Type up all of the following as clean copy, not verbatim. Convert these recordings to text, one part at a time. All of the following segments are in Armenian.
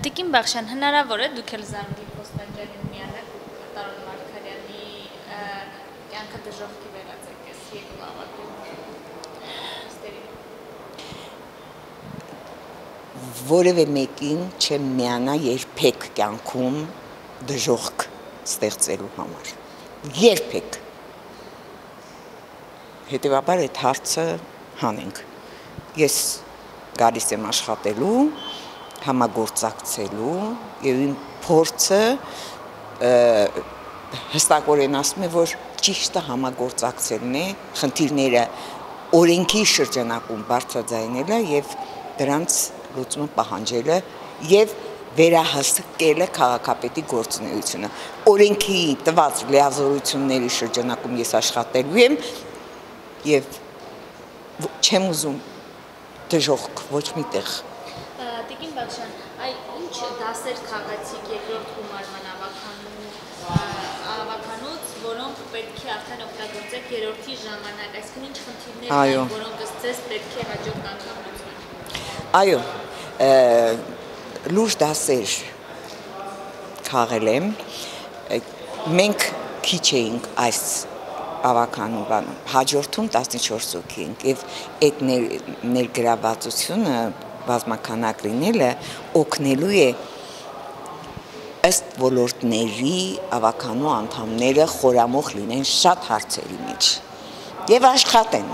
Տիկին Բախշյան, հնարավոր է դուք էլ զարմի Կոստանդյանին միանաք Տարոն Մարգարյանի կյանքը դժոխքի վերածեք ես եկու ավակում Որևէ մեկին չեմ միանա երբեք կյանքում դժոխք ստեղծելու համար։ Երբեք։ Հետևաբար այդ հարցը հանենք։ Ես գալիս եմ աշխատելու, համագործակցելու եւ իմ փորձը հստակորեն ասում է, որ ճիշտը համագործակցելն է, խնդիրները օրենքի շրջանակում բարձրաձայնելը եւ դրանց լուծումը պահանջելը եւ վերահսկելը քաղաքապետի գործունեությունը։ Օրենքի տված լիազորությունների շրջանակում ես աշխատելու եմ եւ չեմ ուզում դժոխք ոչ միտեղ։ Տիկին Բախշյան, այ ինչ դասեր քաղացիք երկրորդ գումարման ավականուց, որոնք պետք է արդեն օգտագործեք երրորդի ժամանակ, այսինքն ինչ խնդիրներ են, որոնք ձեզ պետք է հաջորդ անգամ լուծվեն։ Այո, լուրջ դասեր քաղել եմ, մենք քիչ էինք այս ավականու բանը, հաջորդում 14 հոգի ենք եւ այդ ներգրավվածությունը բազմականակ լինելը օգնելու է ըստ ոլորտների ավականու անդամները խորամուխ լինեն շատ հարցերի մեջ եւ աշխատեն,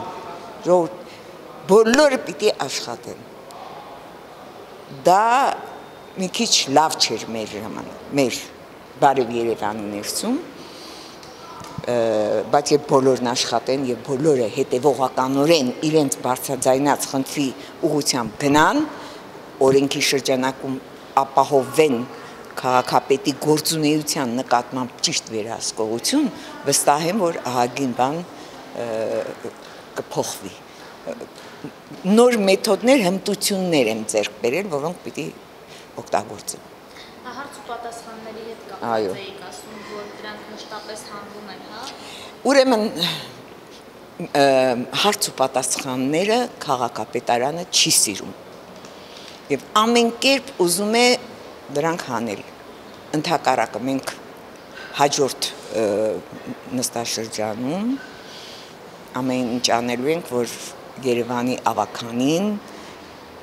բոլորը պիտի աշխատեն։ Դա մի քիչ լավ չէր մեր բարև Երևանի ներսում, բայց երբ բոլորն աշխատեն եւ բոլորը հետեւողականորեն իրենց բարձրաձայնած խնդրի ուղղությամբ գնան, օրենքի շրջանակում ապահովեն քաղաքապետի գործունեության նկատմամբ ճիշտ վերահսկողություն, վստահ եմ, որ ահագին բան կփոխվի։ Նոր մեթոդներ, հմտություններ եմ ձեռք բերել, որոնք պիտի օգտագործեմ։ Հարց ու պատասխանների հետ կապված էիք ասում, որ դրանք մշտապես հանգում են, հա։ Ուրեմն հարց ու պատասխանները քաղաքապետարանը չի սիրում։ Եվ ամեն կերպ ուզում է դրանք հանել։ Ընդհակառակը մենք հաջորդ նստաշրջանում ամեն ինչ անելու ենք, որ Երևանի ավականին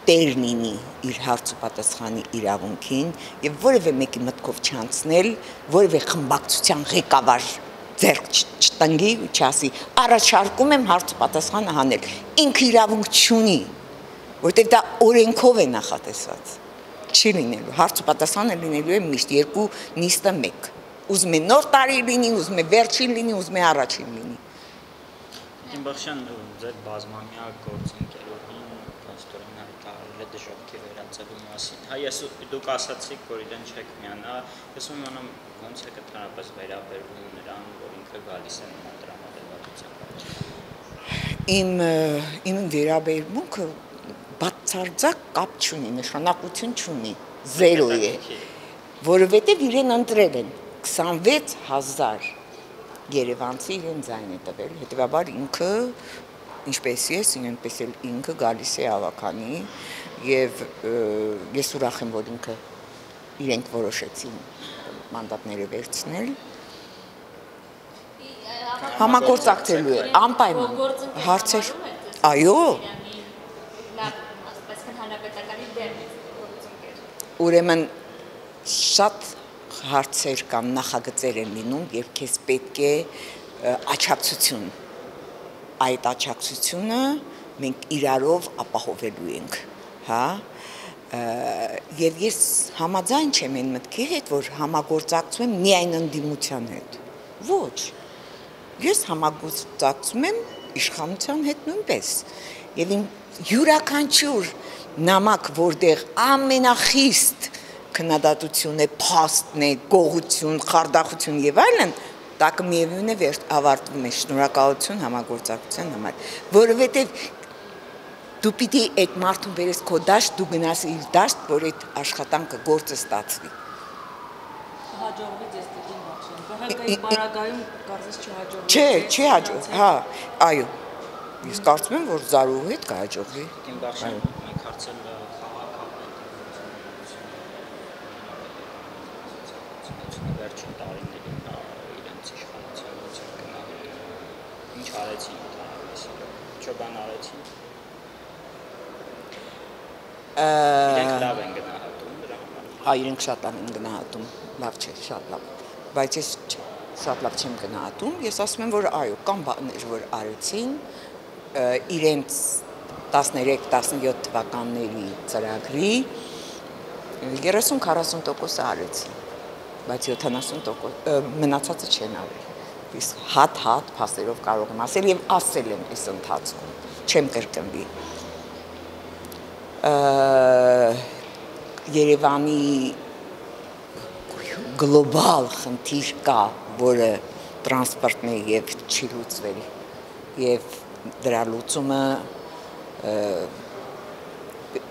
տեր լինի իր հարց ու պատասխանի իրավունքին եւ որևէ մեկի մտքով չանցնել, որևէ խմբակցության ղեկավար ձեռք չտնկի ու չասի առաջարկում եմ հարց ու պատասխանը հանել։ Ինքը իրավունք չունի, որտեղ դա օրենքով է նախատեսված։ Չի լինելու, հարց ու պատասխանը լինելու է միշտ երկու նիստը մեկ։ Ուզում է նոր տարի լինի, ուզում է վերջին լինի, ուզում է առաջին լինի։ Տիկին Բախշյան, ձեր բազմամյա գործընկերուհին փաստորեն հայտարարել է դժոխքի վերածելու մասին։ Հայ դուք ասացիք, որ իրեն չեք միանա, ես ուրեմն ոնց եք ընդհանրապես վերաբերվում նրան, որ ինքը գալիս է նման տրամադրվածությամբ։ Իմ վերաբերմունքը բացարձակ կապ չունի, նշանակություն չունի, զերո է, որովհետև իրեն ընտրել են 26,000 երևանցի իրեն ձայն է տվել, հետևաբար ինքը, ինչպես ես, այնպես էլ ինքը գալիս է ավականի եւ ես ուրախ եմ, որ ինքը իրենք որոշեցին մանդատները վերցնել, համագործակցելու է, անպայման, հարցեր, այո, ուրեմն շատ հարցեր կամ նախագծեր են լինում, երբ քեզ պետք է աջակցություն։ Այդ աջակցությունը մենք իրարով ապահովելու ենք, հա։ Եվ ես համաձայն չեմ այն մտքի հետ, որ համագործակցում եմ միայն ընդդիմության հետ։ Ոչ։ Ես համագործակցում եմ իշխանության հետ նույնպես։ Եվ իմ յուրաքանչյուր նամակ, որտեղ ամենախիստ քննադատություն է, փաստն է, գողություն, խարդախություն եւ այլն, տակը միևնույն է ավարտվում է շնորհակալություն համագործակցության համար, որովհետեւ դու պիտի այդ մարդուն բերես քո դաշտ, դու գնաս իր դաշտ, որ այդ աշխատանքը գործը ստացվի։ Հաջողվի ձեզ Տիկին Բախշյան, ԲՀԿ-ի պարագայում կարծես չհաջողվի։ Չի հաջող, հա, այո։ Ես կարծում եմ, որ Զարուհու հետ կհաջողվի։ Տիկին Բախշյան, մեկ հարցել գործունեությունը վերջին տարիներին իրենց իշխանությունից գնահատում։ Ինչ արեցին ընդհանրապես, ինչ բան արեցին։ Իրենք լավ են գնահատում դրա համար։ Հա, իրենք շատ լավ են գնահատում, լավ չէ, շատ լավ։ Բայց ես շատ լավ չեմ գնահատում, ես ասում եմ, որ այո, կան բաներ, որ արեցին, իրենց 13-17 թվականների ծրագրի 30-40% արեցին, բայց 70% մնացածը չեն արել։ Իսկ հատ փաստերով կարող եմ ասել եւ ասել եմ այս ընթացքում, չեմ կրկնվի։ Երևանի գլոբալ խնդիր կա, որը տրանսպորտն է եւ չի լուծվել, եւ դրա լուծումը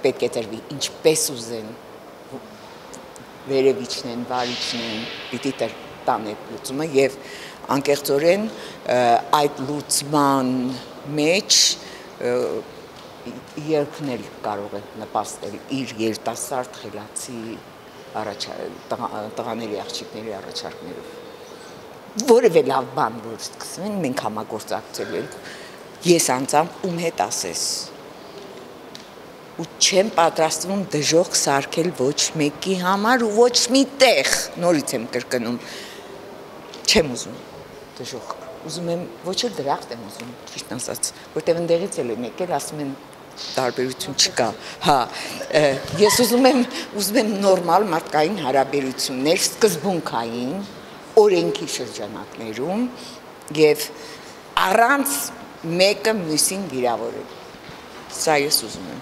պետք է տրվի ինչպես ուզեն, վերևիչն են, վարիչն են, պիտի տան այդ լուծումը եւ անկեղծորեն այդ լուծման մեջ երկնել կարող է նպաստել իր երիտասարդ խելացի տղաների աղջիկների առաջարկներով։ Որևէ լավ բան որ սկսվեն, մենք համագործակցելու ենք։ Ես անձամբ ում հետ ասես։ Ու չեմ պատրաստվում դժոխք սարքել ոչ մեկի համար ու ոչ մի տեղ, նորից եմ կրկնում։ Չեմ ուզում դժոխք։ Ուզում եմ ոչ էլ դրախտ եմ ուզում, ճիշտ ասած, որտեղ ընդեղից էլ են եկել, ասում են տարբերություն չկա։ Հա, ես ուզում եմ նորմալ մարդկային հարաբերություններ, սկզբունքային, օրենքի շրջանակներում եւ առանց մեկը մյուսին վիրավորել։ Սա ես ուզում եմ։